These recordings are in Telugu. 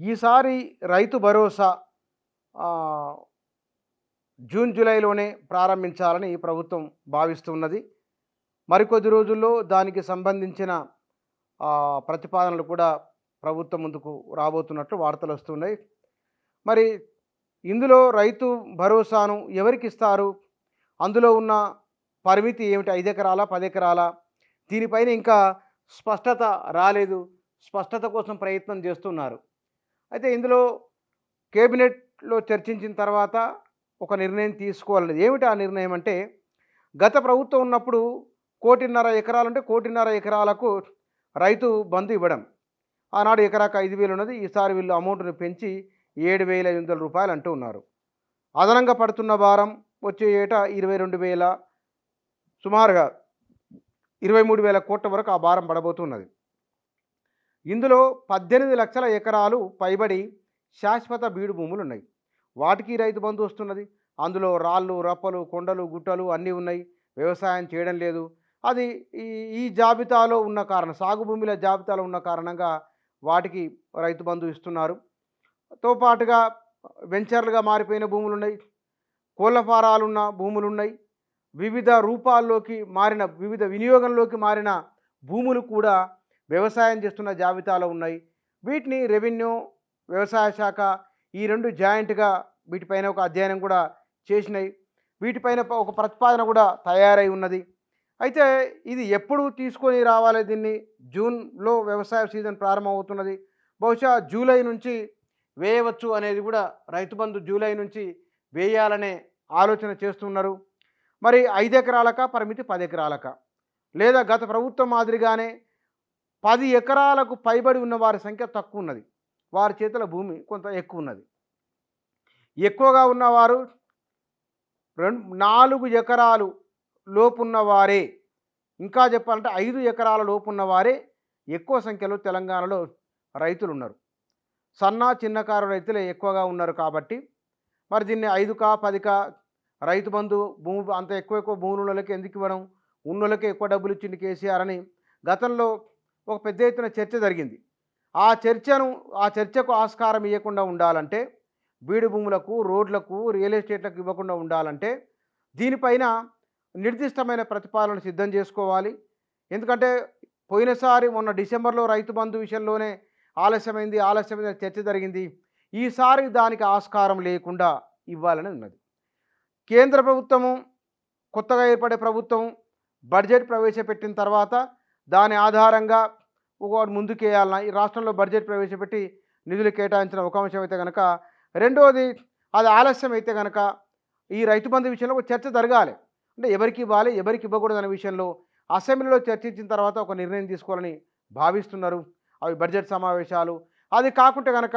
ఈసారి రైతు భరోసా ఆహ్, జూన్, జూలైలోనే ప్రారంభించాలని ప్రభుత్వం భావిస్తున్నది. మరికొద్ది రోజుల్లో దానికి సంబంధించిన ప్రతిపాదనలు కూడా ప్రభుత్వం ముందుకు రాబోతున్నట్లు వార్తలొస్తున్నాయి. మరి ఇందులో రైతు భరోసాను ఎవరికిస్తారు? అందులో ఉన్న పరిమితి ఏమిటి? 5 ఎకరాలా? 10 ఎకరాలా? దీనిపైన ఇంకా స్పష్టత రాలేదు. స్పష్టత కోసం ప్రయత్నం చేస్తున్నారు. అయితే ఇందులో కేబినెట్‌లో చర్చించిన తర్వాత ఒక నిర్ణయం తీసుకోవాలనేది. ఏమిటి ఆ నిర్ణయం అంటే, గత ప్రభుత్వం ఉన్నప్పుడు 1,50,00,000 ఎకరాలంటే 1,50,00,000 ఎకరాలకు రైతు బంధు ఇవ్వడం. ఆనాడు ఎకరాకు 5,000 ఉన్నది. ఈసారి వీళ్ళు అమౌంట్‌ని పెంచి రూ. 7,500 అంటూ ఉన్నారు. అదనంగా పడుతున్న భారం వచ్చే ఏటా 22,000 సుమారుగా 23,000 కోట్ల వరకు ఆ భారం పడబోతున్నది. ఇందులో 18,00,000 ఎకరాలు పైబడి శాశ్వత బీడు భూములున్నాయి. వాటికి రైతు బంధు వస్తున్నది. అందులో రాళ్ళు, రప్పలు, కొండలు, గుట్టలు అన్నీ ఉన్నాయి. వ్యవసాయం చేయడం లేదు. అది ఈ ఈ జాబితాలో ఉన్న కారణం, సాగు భూముల జాబితాలో ఉన్న కారణంగా వాటికి రైతు బంధు ఇస్తున్నారు. తో పాటుగా వెంచర్లుగా మారిపోయిన భూములున్నాయి. కోళ్ల ఫారాలున్న భూములున్నాయి. వివిధ రూపాల్లోకి మారిన, వివిధ వినియోగంలోకి మారిన భూములు కూడా వ్యవసాయం చేస్తున్న జాబితాలో ఉన్నాయి. వీటిని రెవెన్యూ, వ్యవసాయ శాఖ ఈ 2 జాయింట్‌గా వీటిపైన ఒక అధ్యయనం కూడా చేసినాయి. వీటిపైన ఒక ప్రతిపాదన కూడా తయారై ఉన్నది. అయితే ఇది ఎప్పుడు తీసుకొని రావాలి దీన్ని? జూన్‌లో వ్యవసాయ సీజన్ ప్రారంభమవుతున్నది. బహుశా జూలై నుంచి వేయవచ్చు అనేది కూడా, రైతు బంధు జూలై నుంచి వేయాలనే ఆలోచన చేస్తున్నారు. మరి 5 ఎకరాలకా? పరిమితి 10 ఎకరాలకా? లేదా గత ప్రభుత్వం మాదిరిగానే 10 ఎకరాలకు పైబడి ఉన్న వారి సంఖ్య తక్కువ ఉన్నది, వారి చేతుల భూమి కొంత ఎక్కువ ఉన్నది. ఎక్కువగా ఉన్నవారు 4 ఎకరాలు లోపున్న వారే, ఇంకా చెప్పాలంటే 5 ఎకరాల లోపున్న వారే ఎక్కువ సంఖ్యలో తెలంగాణలో రైతులు ఉన్నారు. సన్న చిన్నకారు రైతులే ఎక్కువగా ఉన్నారు. కాబట్టి మరి దీన్ని 5కా 10కా రైతు బంధు భూమి అంత ఎక్కువ భూములు ఉన్నోళ్ళకి ఎందుకు ఇవ్వడం? ఉన్నోళ్ళకే ఎక్కువ డబ్బులు ఇచ్చిండు కేసీఆర్ అని గతంలో ఒక పెద్ద ఎత్తున చర్చ జరిగింది. ఆ చర్చకు ఆస్కారం ఇవ్వకుండా ఉండాలంటే, బీడు భూములకు, రోడ్లకు, రియల్ ఎస్టేట్లకు ఇవ్వకుండా ఉండాలంటే దీనిపైన నిర్దిష్టమైన ప్రతిపాదనలు సిద్ధం చేసుకోవాలి. ఎందుకంటే పోయినసారి మొన్న డిసెంబర్లో రైతు బంధు విషయంలోనే ఆలస్యమైంది చర్చ జరిగింది. ఈసారి దానికి ఆస్కారం లేకుండా ఇవ్వాలని ఉన్నది. కేంద్ర ప్రభుత్వము, కొత్తగా ఏర్పడే ప్రభుత్వం బడ్జెట్ ప్రవేశపెట్టిన తర్వాత దాని ఆధారంగా ముందుకేయాలన్నా, ఈ రాష్ట్రంలో బడ్జెట్ ప్రవేశపెట్టి నిధులు కేటాయించిన ఒక అంశం అయితే కనుక, రెండోది అది ఆలస్యం అయితే కనుక ఈ రైతు బంధు విషయంలో ఒక చర్చ జరగాలి. అంటే ఎవరికి ఇవ్వాలి, ఎవరికి ఇవ్వకూడదు అనే విషయంలో అసెంబ్లీలో చర్చించిన తర్వాత ఒక నిర్ణయం తీసుకోవాలని భావిస్తున్నారు. అవి బడ్జెట్ సమావేశాలు. అది కాకుంటే కనుక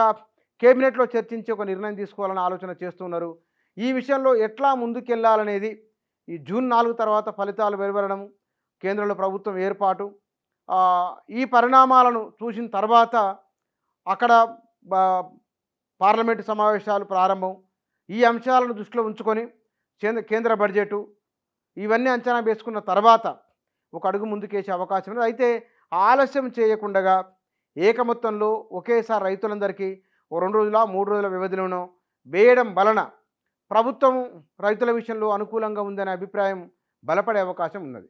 కేబినెట్లో చర్చించి ఒక నిర్ణయం తీసుకోవాలని ఆలోచన చేస్తున్నారు. ఈ విషయంలో ఎట్లా ముందుకెళ్లాలనేది ఈ జూన్ 4 తర్వాత ఫలితాలు వెలువడడం, కేంద్రంలో ప్రభుత్వం ఏర్పాటు, ఈ పరిణామాలను చూసిన తర్వాత అక్కడ పార్లమెంటు సమావేశాలు ప్రారంభం, ఈ అంశాలను దృష్టిలో ఉంచుకొని కేంద్ర బడ్జెటు ఇవన్నీ అంచనా వేసుకున్న తర్వాత ఒక అడుగు ముందుకేసే అవకాశం ఉంది. అయితే ఆలస్యం చేయకుండా ఏకమొత్తంలో ఒకేసారి రైతులందరికీ ఓ 2 రోజుల 3 రోజుల వ్యవధిలోనో వేయడం వలన ప్రభుత్వం రైతుల విషయంలో అనుకూలంగా ఉందనే అభిప్రాయం బలపడే అవకాశం ఉన్నది.